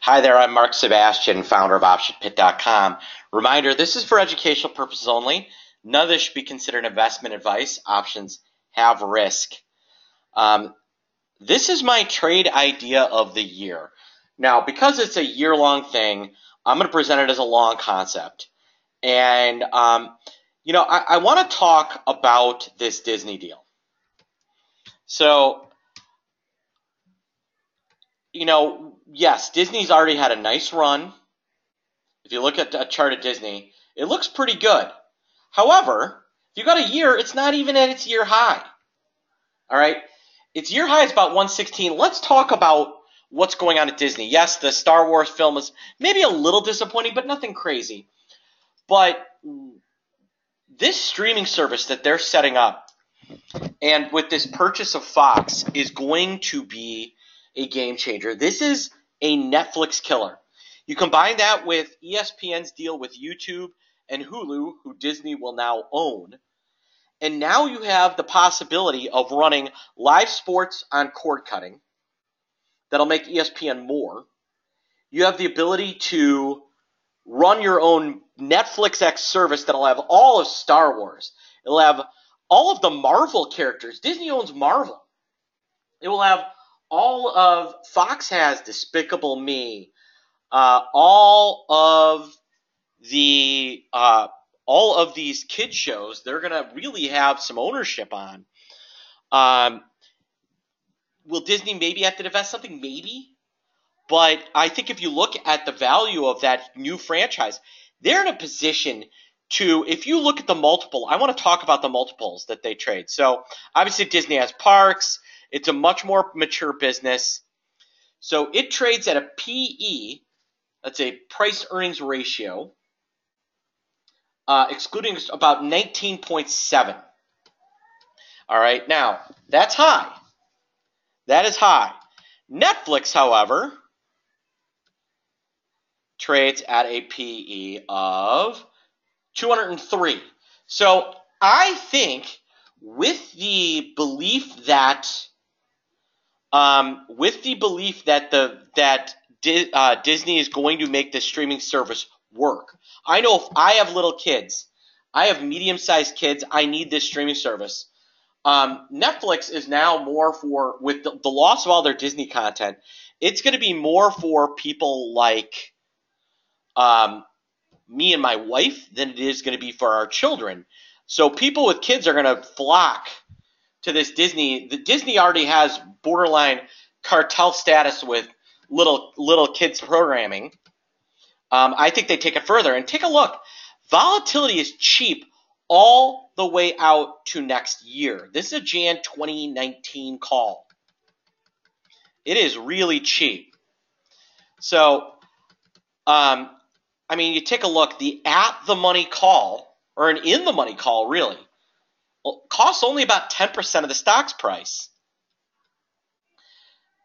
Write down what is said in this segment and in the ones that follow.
Hi there, I'm Mark Sebastian, founder of OptionPit.com. Reminder, this is for educational purposes only. None of this should be considered investment advice. Options have risk. This is my trade idea of the year. Now, because it's a year-long thing, I'm going to present it as a long concept. And, I want to talk about this Disney deal. So, yes, Disney's already had a nice run. If you look at a chart of Disney, it looks pretty good. However, if you got a year, it's not even at its year high. All right? Its year high is about 116. Let's talk about what's going on at Disney. Yes, the Star Wars film is maybe a little disappointing, but nothing crazy. But this streaming service that they're setting up, and with this purchase of Fox, is going to be a game changer. This is a Netflix killer. You combine that with ESPN's deal with YouTube and Hulu, who Disney will now own, and now you have the possibility of running live sports on cord cutting that'll make ESPN more. You have the ability to run your own NFLX service that'll have all of Star Wars. It'll have all of the Marvel characters. Disney owns Marvel. It will have all of Fox has Despicable Me. All of these kid shows, they're gonna really have some ownership on. Will Disney maybe have to invest something? Maybe. But I think if you look at the value of that new franchise, they're in a position to, if you look at the multiple, I want to talk about the multiples that they trade. So obviously Disney has parks. It's a much more mature business. So it trades at a PE, that's a price earnings ratio, excluding about 19.7. All right, now that's high. That is high. Netflix, however, trades at a PE of 203. So I think with the belief that Disney is going to make this streaming service work. I know if I have little kids, I have medium-sized kids, I need this streaming service. Netflix is now more for, with the loss of all their Disney content, it's going to be more for people like me and my wife than it is going to be for our children. So people with kids are going to flock to this Disney. The Disney already has borderline cartel status with little kids programming. I think they take it further. And take a look. Volatility is cheap all the way out to next year. This is a Jan 2019 call. It is really cheap. So, you take a look. The at-the-money call, or an in-the-money call, really, costs only about 10% of the stock's price.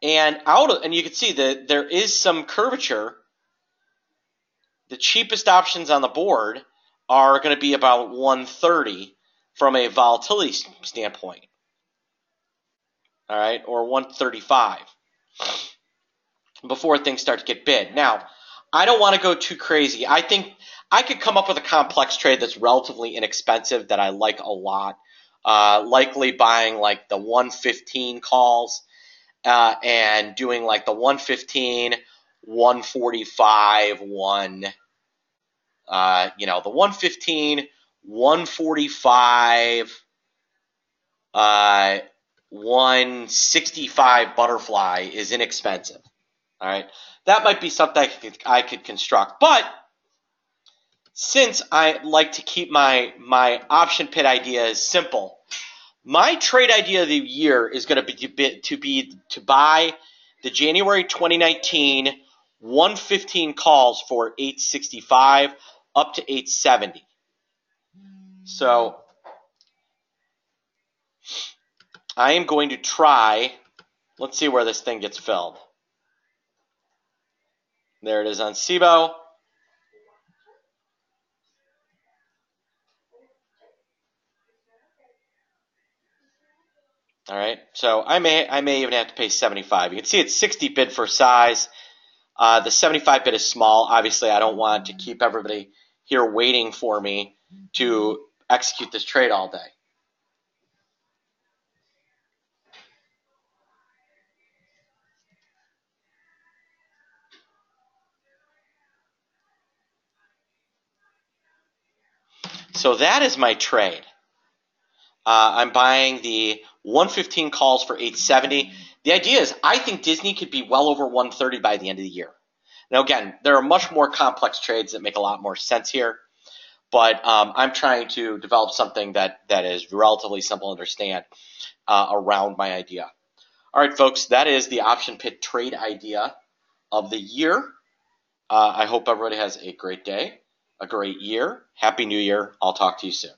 And you can see that there is some curvature. The cheapest options on the board are going to be about 130 from a volatility standpoint. All right, or 135 before things start to get bid. Now, I don't want to go too crazy. I think I could come up with a complex trade that's relatively inexpensive that I like a lot. Likely buying like the 115 calls and doing like the 115, 145, the 115, 145, 165 butterfly is inexpensive. All right, that might be something I could construct, but since I like to keep my option pit ideas simple, my trade idea of the year is going to be to buy the January 2019 115 calls for 865 up to 870. So I am going to try. Let's see where this thing gets filled. There it is on SIBO. All right, so I may even have to pay 75. You can see it's 60 bid for size. The 75 bid is small. Obviously, I don't want to keep everybody here waiting for me to execute this trade all day. So that is my trade. I'm buying the 115 calls for 870. The idea is I think Disney could be well over 130 by the end of the year. Now, again, there are much more complex trades that make a lot more sense here, but I'm trying to develop something that is relatively simple to understand around my idea. All right, folks, that is the option pit trade idea of the year. I hope everybody has a great day, a great year. Happy New Year. I'll talk to you soon.